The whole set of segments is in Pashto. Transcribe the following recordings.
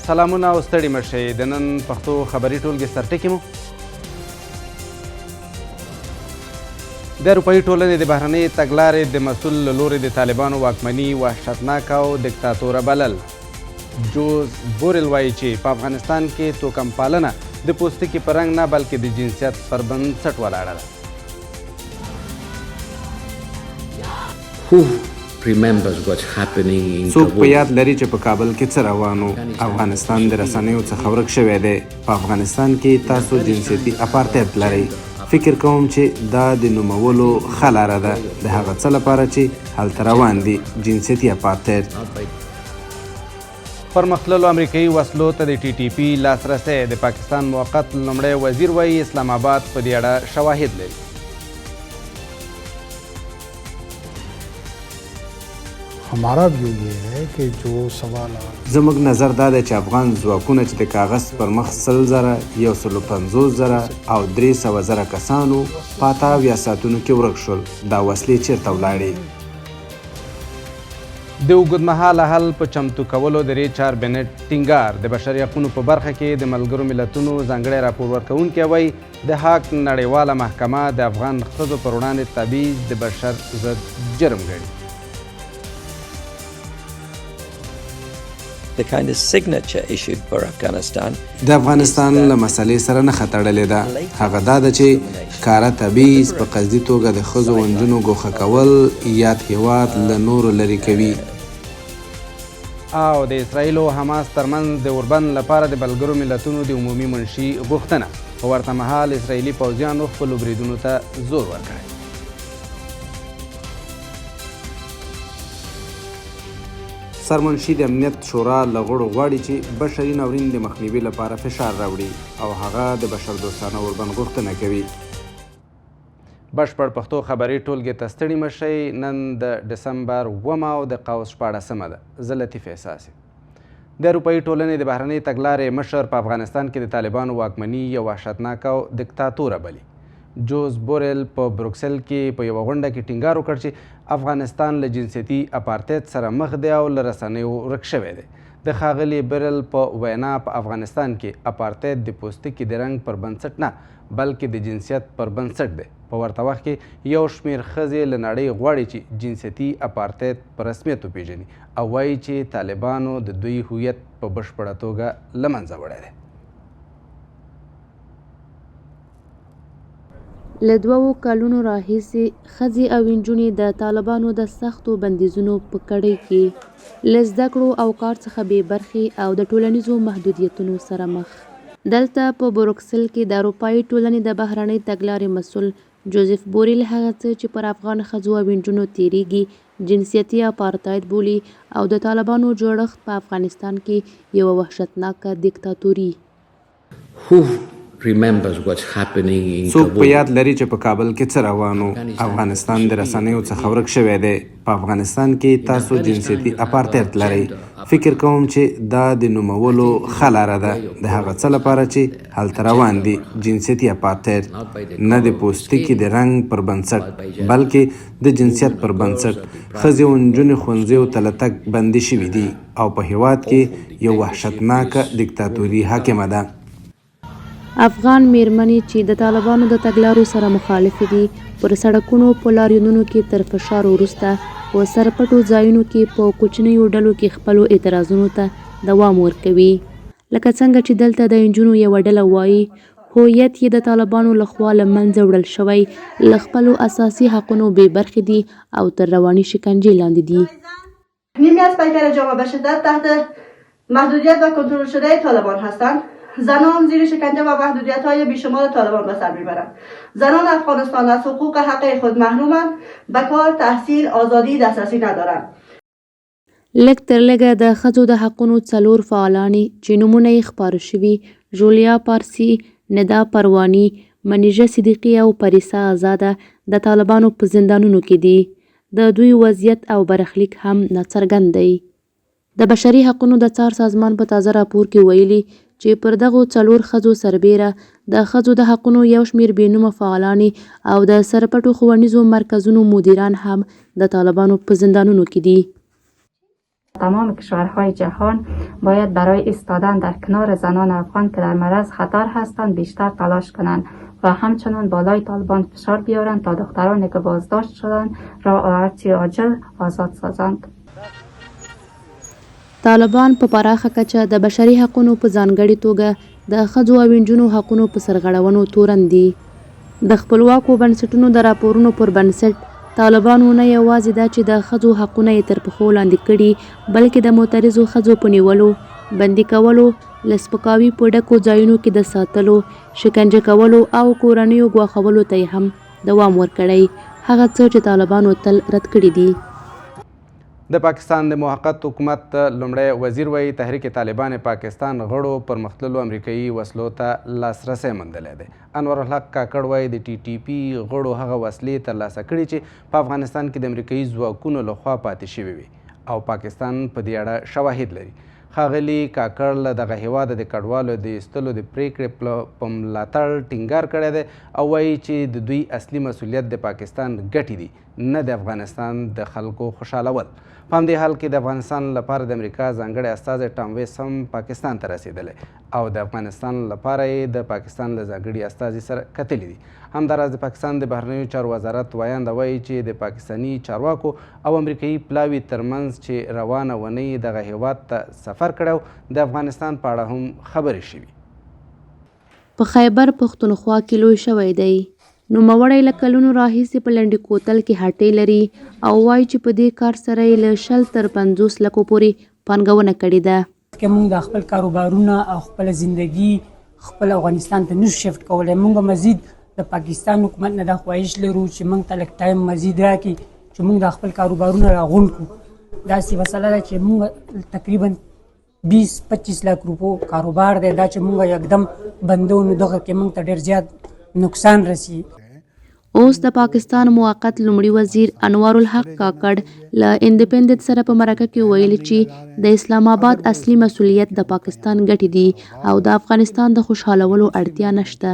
سلامونه او ستړي مه شئ. د نن پښتو خبري ټولګې سرټکي مو د اروپایي ټولنې د بهرنۍ تګلارې د مسؤل له لورې د طالبانو واکمني وحشتناکه او دیکتاتوره بلل. جوز بورل وایي چې په افغانستان کې توکم پالنه د پوستکي په رنګ نه بلکې د جنسیت پر بنسټ ولاړه ده. څوک په یاد لري چې په کابل کې څه روانو؟ افغانستان د رسنیو څخه ورک شوی دی. په افغانستان کې تاسو جنسیتي اپارټایډ لرئ. فکر کوم چې دا د نومولو ښه لاره ده د هغه څه لپاره چې هلته روان دي، جنسیتي اپارټایډ. پرمختللو امریکایي وسلو ته د ټي ټي پي لاسرسی. د پاکستان موقت لومړی وزیر وایي اسلام آباد په دې اړه شواهد لري. हमारा व्यू ये है कि जो सवालात زموږ نظر دا دی چې افغان ځواکونه چې د کاغذ پر مخ 100,000 150,000 او 300,000 کسانو په 88 ساعتونو کې ورک شول. دا وسلې چیرته ولاړې؟ د اوږدمهاله حل په چمتو کولو د ریچارډ بنټ ټینګار. د بشري حقونو په برخه کې د ملګرو ملتونو ځانګړی راپور ورکوونکی وایي د حق نړیواله محکمه د افغان ښځو پر وړاندې تبعیض د بشر ضد جرم ګڼي. The kind of signature issued for Afghanistan. د افغانستان له مسلې سره نښه تړلې ده. هغه دا ده چې ښکاره تبعیض په قصدي توګه د ښځو او نجونو ګوښه کول یاد هیواد له نورو لرې کوي. او د اسرائیل او حماس ترمنځ د اوربند لپاره د ملګرو ملتونو د عمومي منشي غوښتنه. په ورته مهال اسرائیلي پوځیانو خپلو بریدونو ته زور ورکړی. سرمنشي د امنیت شورا له غړو غواړي چې بشري ناورین د مخنیوي لپاره فشار راوړي او هغه د بشردوستانه اوربند غوښتنه کوي. بشپړ پښتو خبري ټولګې ته ستړي مه شئ. نن د ډسمبر 9 او د قوس 14 ده. زه لطیف احساس یم. د اروپایي ټولنې د بهرنۍ تګلارې مشر په افغانستان کې د طالبانو واکمني یو وحشتناکه او دیکتاتوره بلي. جوز بورل په بروکسل کې په یوه غونډه کې ټینګار وکړ چې افغانستان له جنسیتي اپارټایډ سره مخ دی او له رسنیو ورک شوی دی. د ښاغلي بورل په وینا په افغانستان کې اپارټایډ د پوستکي د رنګ پر بنسټ نه بلکې د جنسیت پر بنسټ دی. په ورته وخت کې یو شمېر ښځې له نړۍ غواړي چې جنسیتي اپارټایډ په رسمیت وپیژني او وایي چې طالبانو د دوی هویت په بشپړه توګه له منځه وړی دی. له 2 کلونو راهیسې ښځې او نجونې د طالبانو د سختو بندیزونو په کړۍ کې له زده کړو او کار څخه بې برخې او د ټولنیزو محدودیتونو سره مخ. دلته په بروکسل کې د اروپایي ټولنې د بهرنۍ تګلارې مسؤل جوزف بورل هغه څه چې پر افغان ښځو او نجونو تیریږي جنسیتي اپارټایډ بولي او د طالبانو جوړښت په افغانستان کې یوه وحشتناکه دیکتاتوري. څوک په یاد لري چې په کابل کې څه روانو؟ افغانستان د رسنیو څخه ورک شوی دی. په افغانستان کې تاسو جنسیتي اپارټایډ لرئ. فکر کوم چې دا د نومولو ښه لاره ده د هغه څه لپاره چې هلته روان دي، جنسیتي اپارټایډ. نه د پوستکي د رنګ پر بنسټ بلکې د جنسیت پر بنسټ. ښځې او نجونې ښوونځیو ته له تګ بندي شوي دي او په هیواد کې یو وحشتناکه دیکتاتوري حاکمه ده. افغان میرمنې چې د طالبانو د تګلارو سره مخالفې دي پر سړکونو په لاریونونو کې تر فشار وروسته په سرپټو ځایونو کې په کوچنیو ډلو کې خپلو اعتراضونو ته دوام ورکوي. لکه څنګه چې دلته د نجونو یوه ډله وایي هویت یې د طالبانو لخوا له منځه وړل شوی، له خپلو اساسي حقونو بې برخې دي او تر رواني شکنجې لاندې دي. نیمی از پیکر جامعه به شدت تحت محدودیت و کنترل شده طالبان هستند. زنان زیر شکنجه و محدودیت‌های بیشمار طالبان به سر میبرند. زنان افغانستان از حقوق حق خود محرومند، به کار، تحصیل، آزادی دسترسی ندارند. لږ تر لږه د ښځو د حقونو 4 فعالانې چې نومونه یې خپاره شوي ژولیا پارسي، ندا پرواني، منیژه صدیقي او پریسا آزاده د طالبانو په زندانونو کې دي. د دوی وضعیت او برخلیک هم ناڅرګند دی. د بشري حقونو د څار سازمان په تازه راپور کې ویلي چې پر دغو 4 ښځو سربیره د ښځو د حقونو یو شمېر بېنومه فعالانې او د سرپټو ښوونیزو مرکزونو مدیران هم د طالبانو په زندانونو کې دي. تمام کشورهای جهان باید برای ایستادن در کنار زنان افغان که در معرض خطر هستند بیشتر تلاش کنند و همچنان بالای طالبان فشار بیارند تا دخترانی که بازداشت شدند را هرچی عاجل آزاد سازند. طالبان په پراخه کچه د بشري حقونو په ځانګړې توګه د ښځو او نجونو حقونو په سرغړونو تورن دي. د خپلواکو بنسټونو د راپورونو پر بنسټ طالبانو نه یوازې دا چې د ښځو حقونه یې تر پښو لاندې کړي بلکې د معترضو ښځو په نیولو، بندي کولو، له سپکاوي په ډکو ځایونو کې د ساتلو، شکنجه کولو او کورنیو ګواښولو ته یې هم دوام ورکړی، هغه څه چې طالبانو تل رد کړي دي. د پاکستان د موقت حکومت لومړی وزیر وایي تحریک طالبان پاکستان غړو پرمختللو امریکایي وسلو ته لاسرسی موندلی دی. انورالحق کاکړ وایي د ټي ټي پي غړو هغه وسلې ترلاسه کړي چې په افغانستان کې د امریکایي ځواکونو لخوا پاتې شوي وي او پاکستان په دې اړه شواهد لري. ښاغلي کاکړ له دغه هیواده د کډوالو د ایستلو د پریکړې په ملاتړ ټینګار کړی دی او وایي چې د دوی اصلي مسؤلیت د پاکستان ګټې دي نه د افغانستان د خلکو خوشحالول. په همدې حال کې د افغانستان لپاره د امریکا ځانګړی استازی ټام ویس هم پاکستان ته رسېدلی او د افغانستان لپاره یې د پاکستان له ځانګړي استازي سره کتلي دي. همداراز د پاکستان د بهرنیو چارو وزارت ویانده وایي چې د پاکستاني چارواکو او امریکایي پلاوي ترمنځ چې روانه اونۍ دغه هیواد ته سفر کړی د افغانستان په اړه هم خبرې شوي. په خیبر پښتونخوا کې لوی شوی دی. نوموړی له کلونو راهیسې په لنډي کوتل کې هټۍ لري او وایي چې په دې کار سره یې له 100 تر 50 لکو پورې پانګونه کړې ده. که موږ د خپل کاروبارونه او خپل زندگی خپل افغانستان ته نشو شفت کولی، موږ مزید د پاکستان حکومت نه دا خواهش لرو چې موږ ته لږ ټایم مزید راکړي چې موږ د خپل کاروبارونه راغونډ کړو. داسې مسله ده چې موږ تقریبا 20-25 لک روپو کاروبار دی، دا چې موږ یکدم بندو نو دغه کې موږ ته ډېر زیات نقصان رسی. اوس د پاکستان موقت لومړي وزیر انوارالحق کاکړ له انډیپندنت سره په مرکه کې ویلي چې د اسلام آباد اصلي مسؤلیت د پاکستان ګټې دي او د افغانستان د خوشحالولو اړتیا نشته.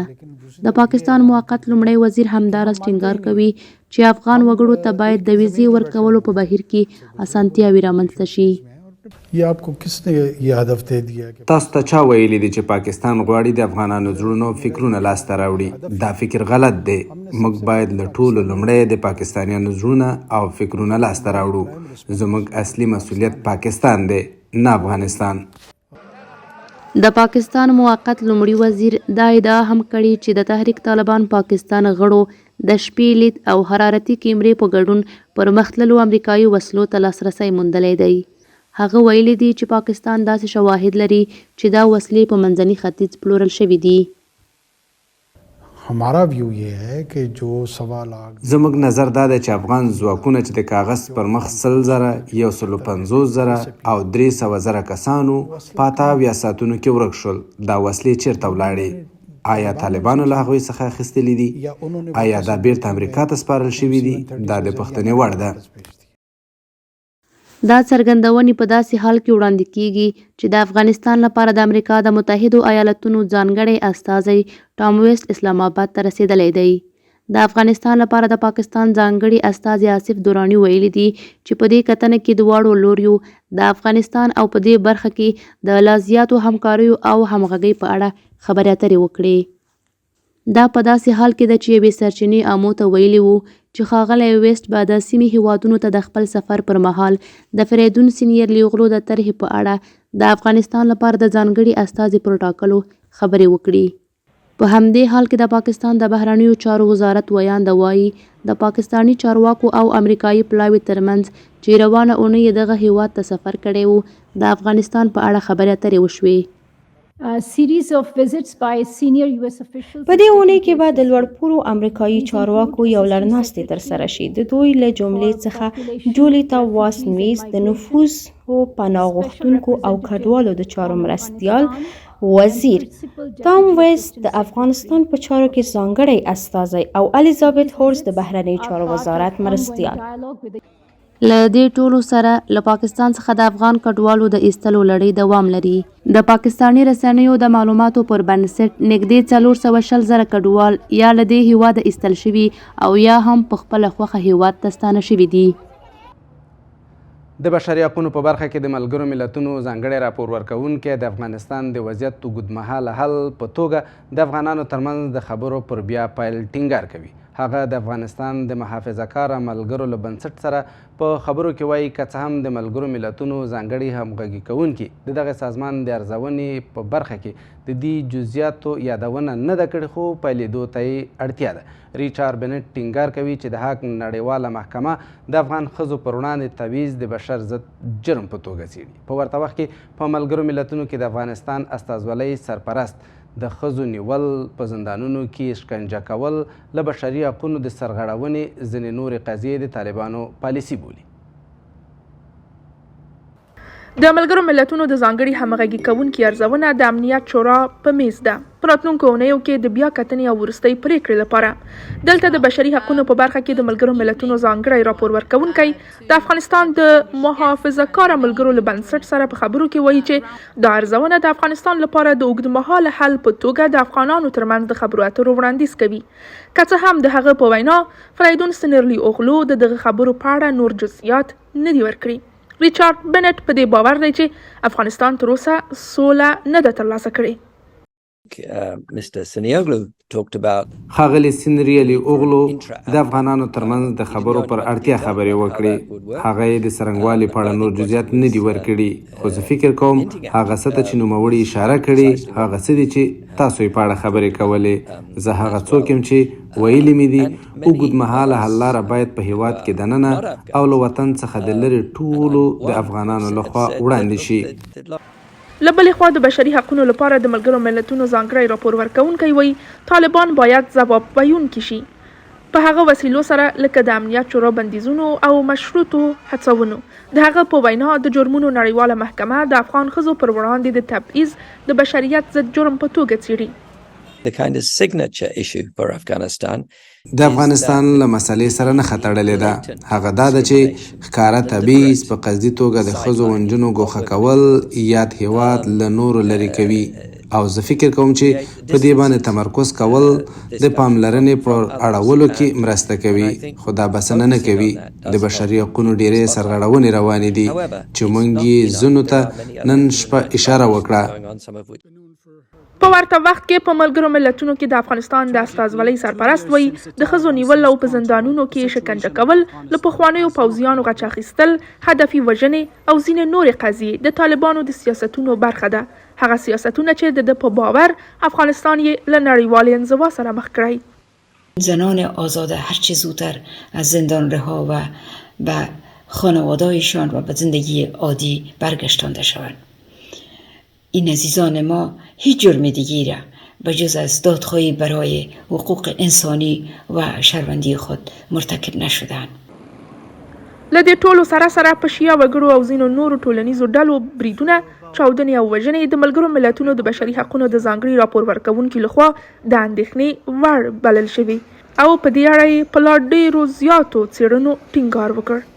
د پاکستان موقت لومړي وزیر همداراز ټینګار کوي چې افغان وګړو ته باید د ویزې ورکولو په بهیر کې اسانتیاوې رامنځته شي. ये आपको किसने ये هدف दे दिया कि تاسو ته چا ویلي دي چې پاکستان غواړي د افغانانو زړونو فکرونه لاسته راوړي؟ دا فکر غلط دی. موږ باید له ټولو لومړی د پاکستانیانو زړونه او فکرونه لاسته راوړو. زموږ اصلي مسؤلیت پاکستان دی نه افغانستان. د پاکستان موقت لومړي وزیر دا ادعا هم کړې چې د تحریک طالبان پاکستان غړو د شپې لید او حرارتي کیمرې په ګډون پرمختللو امریکایي وسلو ته لاسرسی موندلی دی. هغه ویلي دي چې پاکستان داسې شواهد لري چې دا وسلې په منځني ختیځ پلورل شوي دي. हमारा व्यू ये है कि जो 1.25 زموږ نظر دا دی چې افغان ځواکونه چې د کاغذ پر مخ 100,000 150,000 او 300,000 کسانو په 8 ساعتونو کې ورک شول، دا وسلې چیرته ولاړې؟ آیا طالبانو له هغوی څخه اخیستلې دي؟ آیا دا بیرته امریکا ته سپارل شوي دي؟ دا د پوښتنې وړ ده. دا څرګندونې په داسې حال کې وړاندې کیږي چې د افغانستان لپاره د امریکا د متحدو ایالتونو ځانګړی استازی ټام ویسټ اسلام آباد ته رسېدلی دی. د افغانستان لپاره د پاکستان ځانګړي استازي آصف دراني ویلي دي چې په دې کتنه کې دواړو لوریو د افغانستان او په دې برخه کې د لا زیاتو همکاریو او همغږۍ په اړه خبرې اترې وکړي. دا په داسې حال کې ده چې یوې سرچینې آمو ته ویلي وو چې ښاغلی ویسټ به د سیمې هیوادونو ته د خپل سفر پر مهال د فریدون سینیر لیغلو د طرحې په اړه د افغانستان لپاره د ځانګړي استازي پر ټاکلو خبرې وکړي. په همدې حال کې د پاکستان د بهرنیو چارو وزارت ویانده وایي د پاکستاني چارواکو او امریکایي پلاوي ترمنځ چې روانه اونۍ دغه هیواد ته سفر کړی و د افغانستان په اړه خبرې اترې وشوې. په دې اونۍ کې به د لوړپوړو امریکایي چارواکو یو لړناستې ترسره شي. د دوی له جملې څخه جولیتا واسنویس د نفوسو پناه غوښتونکو او کډوالو د چارو مرستیال وزیر، ټام ویسټ د افغانستان په چارو کې ځانګړی استازی او الیزابت هورس د بهرنیو چارو وزارت مرستیال. له دې ټولو سره له پاکستان څخه د افغان کډوالو د ایستلو لړۍ دوام لري. د پاکستاني رسنیو د معلوماتو پر بنسټ نږدې 420,000 کډوال یا له دې هیواده ایستل شوي او یا هم په خپله خوښه هیواد ته ستانه شوي دي. د بشري حقونو په برخه کې د ملګرو ملتونو ځانګړی راپور ورکوونکی د افغانستان د وضعیت اوږدمهاله حل په توګه د افغانانو ترمنځ د خبرو پر بیا پیل ټینګار کوي. هغه د افغانستان د محافظه کاره ملګرو له بنسټ سره په خبرو کې وایي که څه هم د ملګرو ملتونو ځانګړي همغږي کوونکي د دغه سازمان د ارزونې په برخه کې د دې جزئیاتو یادونه نه ده کړې، خو پیلېدو ته یې اړتیا ده. ریچارډ بنټ ټینګار کوي چې د حق نړیواله محکمه د افغان ښځو پر وړاندې تبعیض د بشر ضد جرم په توګه څیړي. په ورته وخت کې په ملګرو ملتونو کې د افغانستان استازولۍ سرپرست د ښځو نیول، په زندانونو کې شکنجه کول، له بشري حقونو د سرغړونې ځینې نورې قضیې د طالبانو پالیسي بولي. د ملګرو ملتونو د ځانګړي همغږي کوونکي ارزونه د امنیت شورا په میز ده. په راتلونکو اونیو کې د بیا کتنې او وروستۍ پریکړې لپاره دلته د بشري حقونو په برخه کې د ملګرو ملتونو ځانګړی راپور ورکوونکی د افغانستان د محافظه کاره ملګرو له بنسټ سره په خبرو کې وایي چې دا ارزونه د افغانستان لپاره د اوږدمهاله حل په توګه د افغانانو ترمنځ د خبرو اترو وړاندیز کوي. که څه هم د هغه په وینا فریدون سنرلی اوغلو دغه خبرو په اړه نور جزئیات نه دي ورکړي. ریچارډ بنټ په دې باور دی چې افغانستان تر اوسه سوله نه ده ترلاسه کړې. Mr. Sinioglu talked about ښاغلي سینریالي اوغلو د افغانانو ترمنځ د خبرو پر اړتیا خبرې وکړې. هغه یې د څرنګوالي په اړه نور جزئیات نه دي ورکړي، خو زه فکر کوم هغه څه ته چې نوموړي اشاره کړې هغه څه دي چې تاسو یې په اړه خبرې کولې. زه هغه څوک یم چې ویلي مې دي اوږدمهاله حل لاره باید په هیواد کې دننه او له وطن څخه د لرې ټولو د افغانانو لخوا وړاندې شي. له بلې خوا د بشري حقونو لپاره د ملګرو ملتونو ځانګړی راپور ورکوونکی وایي طالبان باید ځواب ویونکي شي په هغه وسیلو سره لکه د امنیت شورا بندیزونو او مشروطو هڅونو. د هغه په وینا د جرمونو نړیواله محکمه د افغان ښځو پر وړاندې د تبعیض د بشریت ضد جرم په توګه څیړي. the kind of signature issue for Afghanistan. د افغانستان له مسلې سره نه تړلې ده. هغه دا ده چې ښکاره تبعیض په قصدي توګه د ښځو او نجونو ګوښه کول یاد هیواد له نورو لرې کوي، او زه فکر کوم چې په دې باندې تمرکز کول د پاملرنې پر اړولو کې مرسته کوي، خو دا بسنه نه کوي. د بشري حقونو ډېرې سرغړونې روانې دي چې موږ یې ځینو ته نن شپه اشاره وکړه. په ورته وخت کې په ملګرو ملتونو کې د افغانستان د استازولۍ سرپرست وایي د ښځو نیول او په زندانونو کې شکنجه کول، له پخوانیو پوځیانو غچ اخیستل، هدفي وژنې او ځینې نورې قضیې د طالبانو د سیاستونو برخه ده. هغه سیاستونه چې د په باور افغانستان یې له نړیوال انزوا سره مخ کړی. زنان آزاد هرچه زودتر از زندان رها و به خانواده‌هایشان و به زندگی عادی برگشتانده شوند. این عزیزان ما هیچ جرم دیگری را به جز از دادخواهی برای حقوق انسانی و شهروندی خود مرتکب نشدند. له دې ټولو سره په شیعه وګړو او ځینو نورو ټولنیزو ډلو بریدونه، چاودنې او وژنې د ملګرو ملتونو د بشري حقونو د ځانګړي راپور ورکوونکي لخوا د اندېښنې وړ بلل شوي او په دې اړه یې په لا ډېرو زیاتو څېړنو ټینګار وکړ.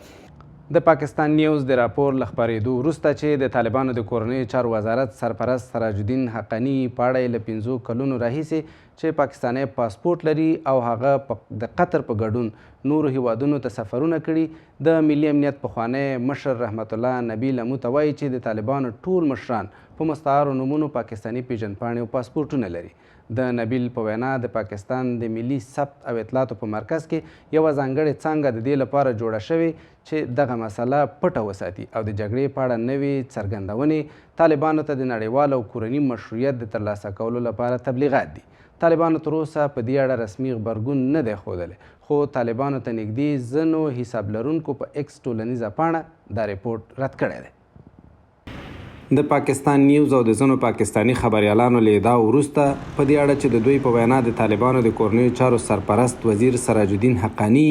د پاکستان نیوز د راپور له خپرېدو وروسته چې د طالبانو د کورنیو چارو وزارت سرپرست سراج الدین حقانی په اړه یې له 5 کلونو راهیسې چې پاکستاني پاسپورت لري او هغه د قطر په ګډون نورو هیوادونو ته سفرونه کړي، د ملي امنیت پخوانی مشر رحمت الله نبیل امو ته وایي چې د طالبانو ټول مشران په مستعارو نومونو پاکستاني پیژندپاڼې او پاسپورټونه لري. د نبیل په وینا د پاکستان د ملي ثبت او اطلاعاتو په مرکز کې یوه ځانګړې څانګه د دې لپاره جوړه شوې چې دغه مسله پټه وساتي او د جګړې په اړه نوې څرګندونې طالبانو ته د نړیوال او کورني مشروعیت د ترلاسه کولو لپاره تبلیغات دي. طالبانو تر اوسه په دې اړه رسمي غبرګون نه دی ښودلی، خو طالبانو ته نږدې ځینو حساب لرونکو په ایکس ټولنیزه پاڼه دا ریپورټ رد کړی دی. د پاکستان نیوز او د ځینو پاکستاني خبریالانو له ادعا وروسته په دې اړه چې د دوی په وینا د طالبانو د کورنیو چارو سرپرست وزیر سراج الدین حقانی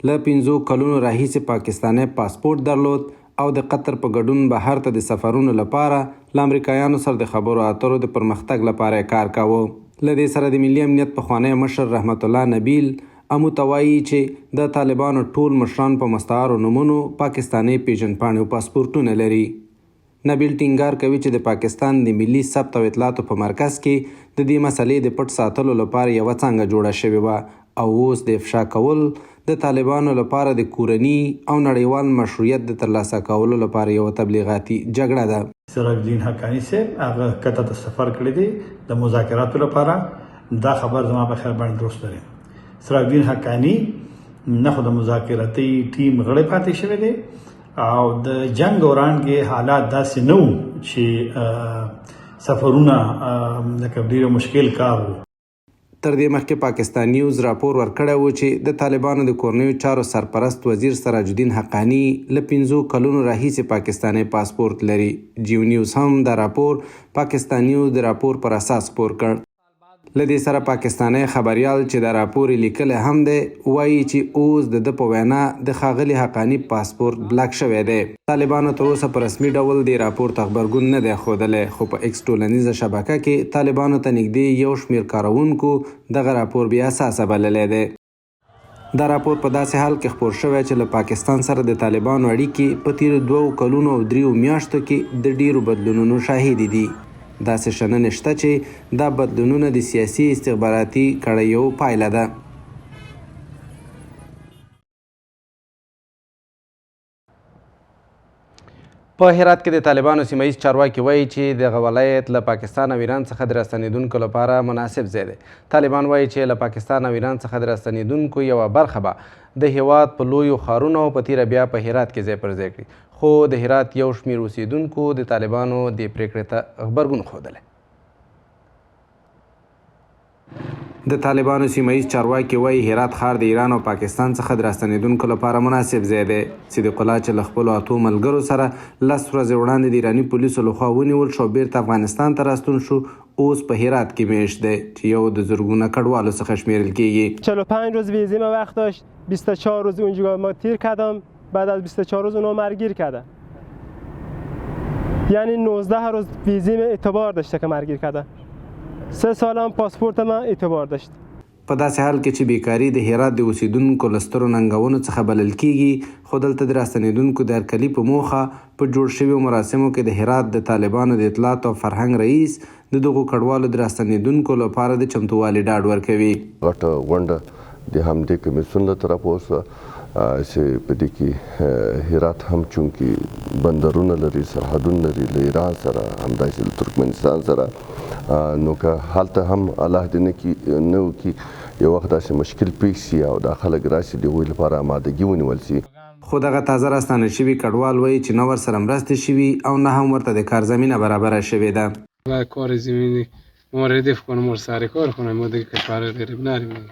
له 5 کلونو راهیسې پاکستاني پاسپورت درلود او د قطر په ګډون بهر ته د سفرونو لپاره له امریکایانو سره د خبرو اترو د پرمختګ لپاره کار کاوه. له دې سره د ملي امنیت پخوانی مشر رحمت الله نبیل امو ته وایي چې د طالبانو ټول مشران په مستعارو نومونو پاکستاني پیژندپاڼې او پاسپورټونه لري. نبیل ټینګار کوي چې د پاکستان د ملي ثبت او اطلاعاتو په مرکز کې د دې مسلې د پټ ساتلو لپاره یوه څانګه جوړه شوې وه او اوس د افشا کول د طالبانو لپاره د کورني او نړیوال مشروعیت د ترلاسه کولو لپاره یو تبلیغاتي جګړه ده. سراج الدین حقانی صاحب هغه کته ته سفر کړی دی د مذاکراتو لپاره. دا خبر زما په خیال باندې درست دی. سراج الدین حقانی نه خو د مذاکراتي ټیم غړی پاتې شوی دی او د جنگ دوران کې حالات داسې نه وو چې سفرونه لکه ډېر مشکل کار وو. تر دې مخکې پاکستان نیوز راپور ورکړی و چې د طالبانو د کورنیو چارو سرپرست وزیر سراج الدین حقانی له 5 کلونو راهیسې پاکستاني پاسپورت لري. جیو نیوز هم دا راپور پاکستان نیوز د راپور پر اساس خپور کړ. له دې سره پاکستاني خبريال چې دا راپور لیکلی هم دی وایي چې اوس د په وینا د ښاغلي حقانی پاسپورت بلاک شوی دی. طالبانو تر اوسه په رسمي ډول د راپور ته خبرګون نه دی ښودلی، خو په ایکس ټولنیزه شبکه کې طالبانو ته نږدې یو شمېر کاروونکو دغه راپور بې اساسه بللی دی. دا راپور په داسې حال کې خپور شوی چې له پاکستان سره د طالبانو اړیکې په تیرو 2 کلونو او 3 میاشتو کې د ډیرو بدلونونو شاهدې دي. داسې شننې شته چې دا بدلونونه د سیاسي استخباراتي کړیو پایله ده. په هرات کې د طالبانو سیمه ییز چارواکي وایي چې دغه ولایت له پاکستان او ایران څخه د راستنېدونکو لپاره مناسب ځای دی. طالبان وایي چې له پاکستان او ایران څخه د راستنېدونکو یوه برخه به د هیواد په لویو ښارونو او په تیره بیا په هرات کې ځای پر ځای کړي، خو د هرات یو شمېر اوسیدونکو د طالبانو دې پرېکړې ته غبرګون ښودلی. د طالبانو سیمه ییز چارواکي وایي هرات ښار د ایران او پاکستان څخه د راستنېدونکو لپاره مناسب ځای دی. صدیق الله چې له خپلو 8 ملګرو سره 10 ورځې وړاندې د ایراني پولیسو لخوا ونیول شو بیرته افغانستان ته راستون شو، اوس په هرات کې میشت دی چې یو د زرګونه کډوالو څخه شمیرل کیږي. 45 روز ویزی ما وقت داشت، 24 روز اونجا ما تیر کردم، بعد از 24 روز اونو مرگیر کردن. یعنی 19 روز ویزی من اعتبار داشته که مرگیر کردن. 3 سال هم پاسپورت من اعتبار داشت. په داسې حال کې چې بیکاري د هرات د اوسیدونکو له سترو ننګونو څخه بلل کیږي، خو دلته د راستنېدونکو د هرکلي په موخه په جوړ شویو مراسمو کې د هرات د طالبانو د اطلاعات او فرهنګ رئیس د دغو کډوالو د راستنېدونکو لپاره د چمتووالي ډاډ ورکوي. غټه غونډه د همدې کمیسیون له طرفه اوسه چې په دې کې هرات هم چونکې بندرونه لري، سرحدونه لري له ایران سره، همداسې له ترکمنستان سره، نو که هلته هم الله دې نه وکړي یو وخت داسې مشکل پیښ شي او دا خلک راشي د هغوی لپاره آمادګي ونیول شي. خو دغه تازه راستانه شوي کډوال وایي چې نه ورسره مرستې شوي او نه هم ورته د کار زمینه برابره شوې ده. کار زمینی ما ردیف کنم و سر کار کنم ما دیگه کشور غریب نریم.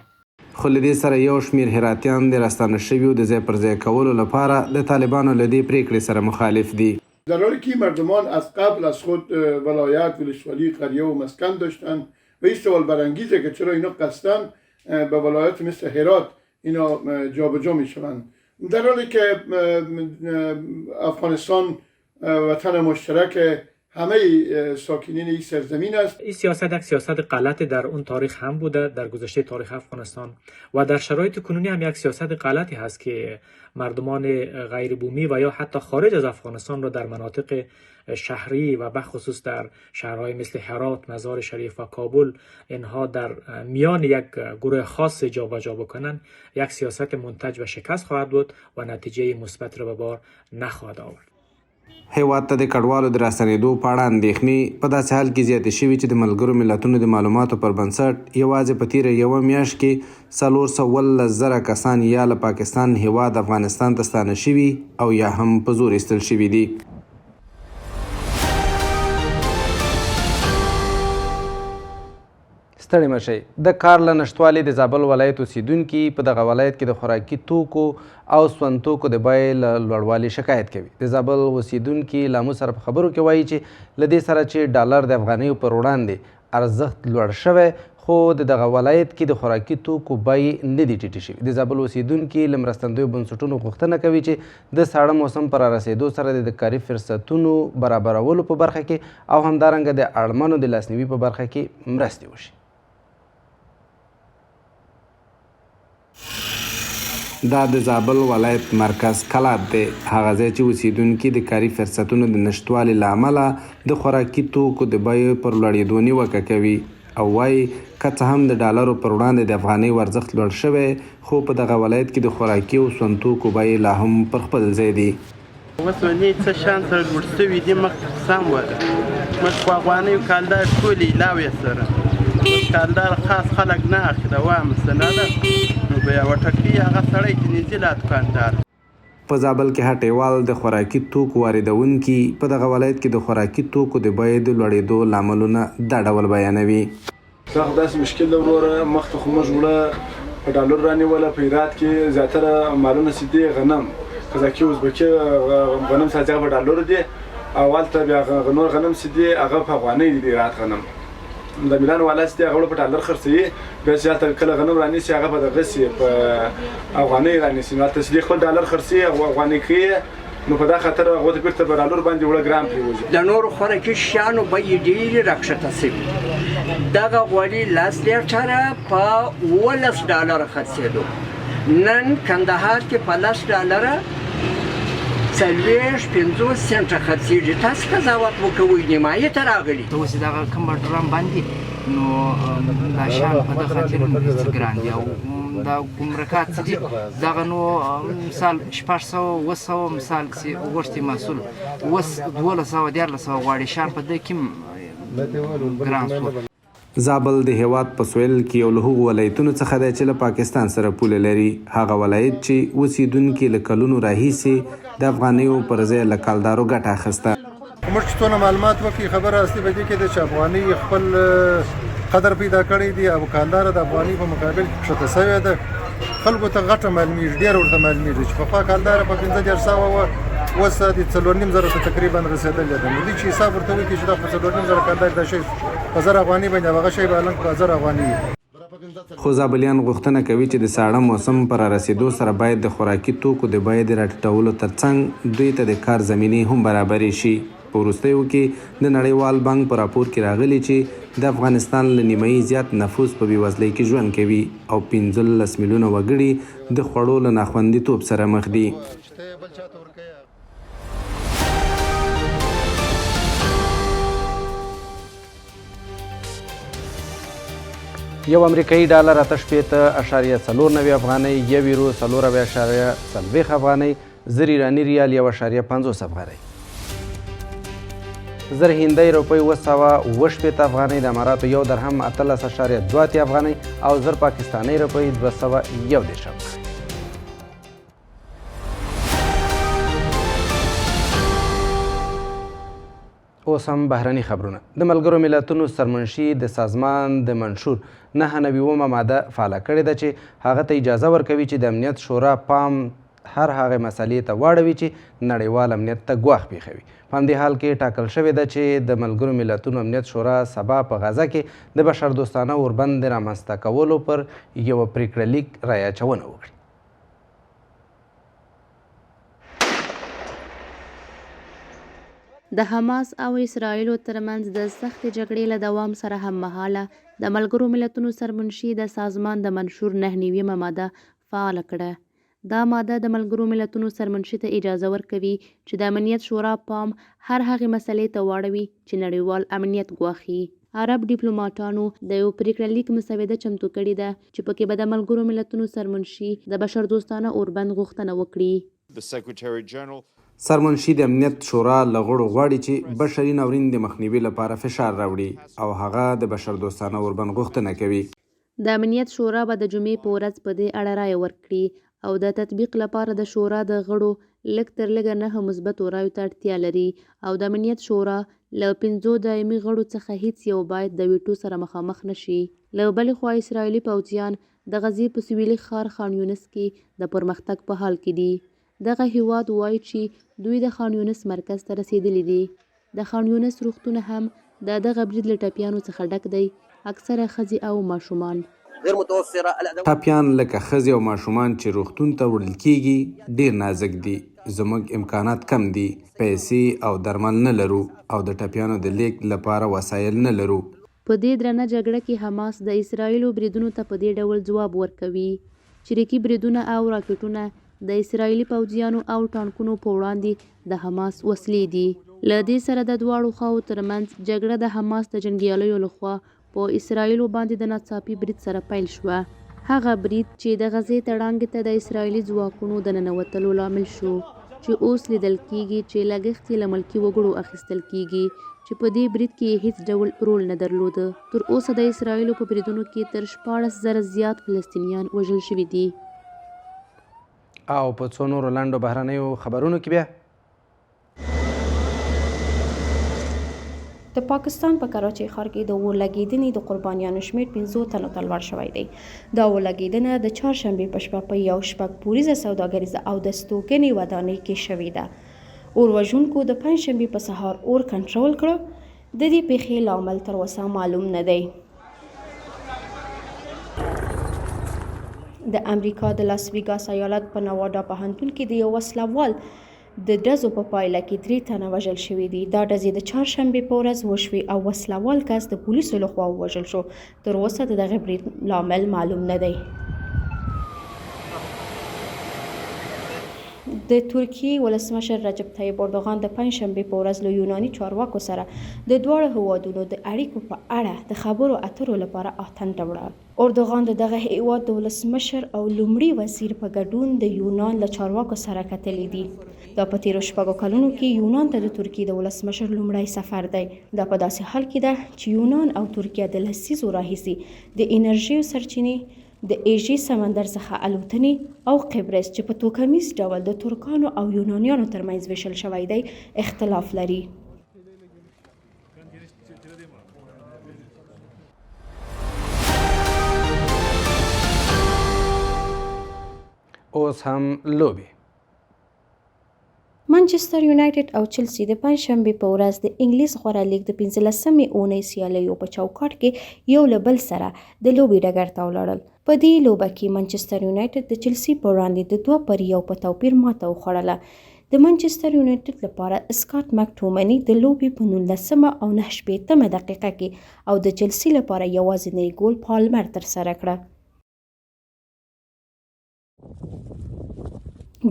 خو له دې سره یو شمېر هراتیان د راستانه شویو د ځای پر ځای کولو لپاره د طالبانو له دې پرېکړې سره مخالف دي. در حالی که مردمان از قبل از خود ولایت، ولسوالی، قریه و مسکن داشتن و این سوال برانگیزه که چرا اینا قصدن به ولایت مثل هرات اینا جابجا میشوند، در حالی که افغانستان وطن مشترک همه ساکنین این سرزمین است. این سیاست یک سیاست غلط در اون تاریخ هم بوده، در گذشته تاریخ افغانستان، و در شرایط کنونی هم یک سیاست غلطی هست که مردمان غیر بومی و یا حتی خارج از افغانستان را در مناطق شهری و بخصوص در شهرهای مثل هرات، مزار شریف و کابل اینها در میان یک گروه خاص جابجا بکنن، یک سیاست منتج و شکست خواهد بود و نتیجه مثبت را به بار نخواهد آورد. هیواد ته د کډوالو د راستنېدو په اړه اندېښنې په داسې حال کې زیاتې شوي چې د ملګرو ملتونو د معلوماتو پر بنسټ یوازې په تیره یوه میاشت کې 419,000 کسان یا له پاکستان هیواد افغانستان ته ستانه شوي او یا هم په زور ایستل شوي دي. ستړي مشئ. د کار له نشتوالي د زابل ولایت اوسیدونکي په دغه ولایت کې د خوراکي توکو او سون توکو د بیې له لوړوالي شکایت کوي. د زابل اوسیدونکي له موږ سره په خبرو کې وایي چې له دې سره چې ډالر د افغانیو پر وړاندې ارزښت لوړ شوی، خو د دغه ولایت کې د خوراکي توکو بیې نه دي ټیټې شوي. د زابل اوسیدونکي له مرستندویو بنسټونو غوښتنه کوي چې د ساړه موسم پر رارسېدو سره د کاري فرصتونو برابرولو په برخه کې او همدارنګه د اړمنو د لاسنیوي په برخه کې مرستې وشي. دا د زابل ولایت مرکز کلات دی، هغه ځای چې اوسیدونکي د کاري فرصتونو د نشتوالي له امله د خوراکي توکو د بیو پر لوړېدو نیوکه کوي. او وایي که څه هم د ډالرو پر وړاندې د افغانۍ ارزښت لوړ شوی خو په دغه ولایت کې د خوراکي او سون توکو بیې لا هم پر خپل ځای دي. اوس ونې څه شان سره لوړ شوي دي مخکې سم وله موږ خو افغانۍ کالدار ټولې علاوې سره اوس کالدار خاص خلک نه اخلي عوامو څه نه ده نو په یوه ټکي هغه سړی چې نږدې لا دوکاندار. په زابل کې هټیوال د خوراکي توکو واردونکي په دغه ولایت کې د خوراکي توکو د بیې د لوړېدو لاملونه دا ډول بیانوي. څه داسې مشکل ده وروره مخکې خو موږ وړه په ډالر رانیوله په هرات کې زیاتره مالونه چې دي غنم قزاقي ازبکي غنم چې هغه په ډالرو دي او هلته بیا نور غنم چې دي هغه په افغانۍ دي د هرات غنم د میلان والا چې دي هغه په ډالر خرڅوي بیا چې هلته کله غنم رانیسي هغه په دغه سي په افغانۍ رانیسي نو هلته چې خپل ډالر خرڅوي او افغانۍ کوي نو په دا خاطر هغه ته بیرته په ډالر باندې وړه ګرام پرېوځي. د نورو خوراکي شیانو بیې ډېرې راکښته شوي دغه غوړي لس لیټره په 11 ډالره خرڅېدو نن کندهار کې په 10 ډالره 40-50 سنټه خرڅېږي. تاسو قضاوت وکوئ نیمایي ته راغلي اوس دغه کوم ډرام باندې نو دا شیان په دغه خاطر څه ګران دي او دا ګمرکات چې دي دغه نو مثال 600 مثال چې وغوښتي محصول اوس 1200 غواړي شیان په دې کې ګران شو. زابل د هیواد په سویل کې یو له هغو ولایتونو څخه دی چې له پاکستان سره پوله لري. هغه ولایت چې اوسیدونکي له کلونو راهیسې د افغانیو پر ځای له کلدارو ګټه اخیسته. موږ چې څونه معلومات وکړي خبره اصلي په دې کې ده چې افغانۍ خپل قدر پیدا کړی دی او کلدار د افغانۍ په مقابل کې ښکته شوې ده. خلکو ته غټه معلومیږي ډېر ورته معلومیږي چې پخوا کلدار په 1500 وه اوس د 4.5 ته تقریبا رسېدلې ده. نو دوی چې حساب ورته وکړي چې دا په 4.5 کلدار دا شی په 1000 افغانۍ باندې هغه شی به الان په 1000 افغانۍ. خو زابلیان غوښتنه کوي چې د ساړه موسم پر رسیدو سره باید د خوراکي توکو د بیې د راټیټولو ترڅنګ دوی ته د کار زمینې هم برابرې شي. په وروستیو کې د نړیوال بانک په راپور کې راغلي چې د افغانستان له نیمایي زیات نفوس په بېوزلۍ کې ژوند کوي او 15 میلیونه وګړي د خوړو له ناخوندیتوب سره مخ دي. یو امریکایي ډالر 8.4 افغانۍ، یو یورو 4.40 افغانۍ، زر ایراني ریال 1.50 افغانۍ، زر هندۍ روپۍ 280 افغانۍ، د اماراتو یو درهم 18.2 افغانۍ او زر پاکستانۍ روپۍ 201 افغانۍ. اوس هم بهرني خبرونه. د ملګرو ملتونو سرمنشي د سازمان د منشور 990 ماده فعاله کړې ده چې هغه ته اجازه ورکوي چې د امنیت شورا پام هر هغه مسلې ته واړوي چې نړیوال امنیت ته ګواښ پیښوي. په همدې حال کې ټاکل شوې ده چې د ملګرو ملتونو امنیت شورا سبا په غزه کې د بشردوستانه اوربند د رامنځته کولو پر یوه پریکړه لیک رایه اچونه وکړي. د حماس او اسرائیلو ترمنځ د سختې جګړې له دوام سره هممهاله د ملګرو ملتونو سرمنشي د سازمان د منشور 990 ماده فعاله کړه. دا ماده د ملګرو ملتونو سرمنشي ته اجازه ورکوي چې د امنیت شورا پام هر هغې مسلې ته واړوي چې نړیوال امنیت ګواښي. عرب ډیپلوماټانو د یو پریکړه لیک مسوده چمتو کړې ده چې پکې به د ملګرو ملتونو سرمنشي د بشردوستانه اوربند غوښتنه وکړي. سرمنشي د امنیت شورا له غړو غواړي چې بشري ناورین د مخنیوي لپاره فشار راوړي او هغه د بشردوستانه اوربند غوښتنه کوي. د امنیت شورا به د جمعې په ورځ په دې اړه رایه ورکړي او د تطبیق لپاره د شورا د غړو لږ تر لږه 9 مثبتو رایو ته اړتیا لري او د امنیت شورا له 5 دایمي غړو څخه هیڅ یو باید د ویټو سره مخامخ نشي. له بلې خوا اسرائیلي پوځیان د غزې په سویلي ښار خان یونس کې د پرمختګ په حال کې دي. دغه هیواد وایي چې دوی د خان یونس مرکز ته رسیدلی دي. د خان یونس روغتون هم د دغه برید له ټپیانو څخه ډک دی، اکثره ښځې او ماشومان. ټپیان لکه ښځې او ماشومان چې روغتون ته وړل کیږي ډیر نازک دي. زموږ امکانات کم دي، پیسې او درمل نه لرو او د ټپیانو د لیږد لپاره وسایل نه لرو. په دې درنه جګړه کې حماس د اسرائیلو بریدونو ته په دې ډول ځواب ورکوي. چریکي بریدونه او راکټونه د اسرائیلي پوځیانو او ټانکونو په وړاندې د حماس وسلې دي. له دې سره د دواړو خواو ترمنځ جګړه د حماس د جنګیالیو لخوا په اسرائیلو باندې د ناڅاپي برید سره پیل شوه. هغه برید چې د غزې تړانګې ته د اسرائیلي ځواکونو د ننوتلو لامل شو چې اوس لیدل کیږي چې لګښت یې له ملکي وګړو اخیستل کیږي چې په دې برید کې هیڅ ډول رول نه درلوده. تر اوسه د اسرائیلو په بریدونو کې تر 14,000 زیات فلسطینیان وژل شوي دي. او په څو نورو لنډو بهرنیو خبرونو کې بیا د پاکستان په کراچۍ ښار کې د اور لګېدنې د قربانیانو شمېر 15 تنو ته لوړ شوی دی. دا اور لګېدنه د چهارشنبې په شپه په یو شپږ پوړیزه سوداګریزه او د ستوګنې ودانۍ کې شوې ده. اور وژونکو د پنجشنبې په سهار اور کنټرول کړ. د دې پیښې لامل تر اوسه معلوم نه دی. د امریکا د لاس ویګاس ایالت په نواډا پوهنتون کې د یو وسلوال د ډزو په پایله کې 3 تنه وژل شوي دي. دا ډزې د چهارشنبې په ورځ وشوې او وسلوال کس د پولیسو لخوا ووژل شو. تر اوسه د دغه برید لامل معلوم نه دی. د ترکیې ولسمشر رجب طیب اردوغان د پنجشنبې په ورځ له یوناني چارواکو سره د دواړو هیوادونو د اړیکو په اړه د خبرو اترو لپاره اټکل وکړ. اردوغان د دغه هیواد د ولسمشر او لومړي وزیر په ګډون د یونان له چارواکو سره کتلي دي. دا په تیرو 6 کلونو کې یونان ته د ترکیې د ولسمشر لومړی سفر دی. دا په داسې حال کې ده چې یونان او ترکیه د لسیزو راهیسې د انرژي سرچینې د ایژي سمندر څخه الوتنې او قبرس چې په توکمیز ډول د ترکانو او یونانیانو ترمنځ ویشل شوی دی اختلاف لري. اوس هم لوبې. مانچستر یونایټډ او چلسی د پنجشنبې په ورځ د انګلیس غوره لیګ د 15مې اونۍ سیالیو په چوکاټ کې یو له بل سره د لوبې ډګر ته ولاړل. په دې لوبه کې مانچستر یونایټډ د چلسی په وړاندې د 2-1 په توپیر ماته وخوړله. د مانچستر یونایټډ لپاره اسکاټ مکټومني د لوبې په 19 او 9 دقیقه کې او د چلسی لپاره یوازینی ګول پالمر ترسره کړه.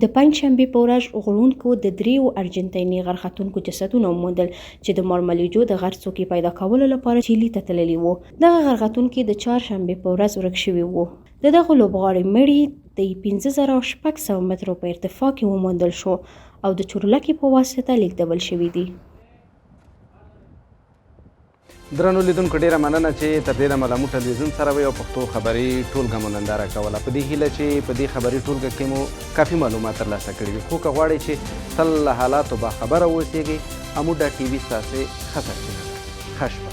د پنجشنبې په ورځ غړونکو د 3 ارجنټایني غرختونکو جسدونه وموندل چې د مارملیجو د غر څوکې پیدا کولو لپاره چیلي ته تللي وو. دغه غرختونکي د چهارشنبې په ورځ ورک شوي وو. د دغه لوبغاړي مړي د 5600 مترو په ارتفاع کې وموندل شو او د چورلکې په واسطه لیږدول شوي دي. درنو لیدونکو ډیره مننه چې تر دې دمه له موږ ټلویزیون سره وئ او پښتو خبري ټولګه مو ننداره کوله. په دې هیله چې په دې خبري ټولګه کې مو کافي معلومات ترلاسه کړي وي. خو که غواړئ چې تل له حالاتو باخبره اوسیږئ، اموډا ټي وي ستاسې ښه سرچینه ده. ښه شپه.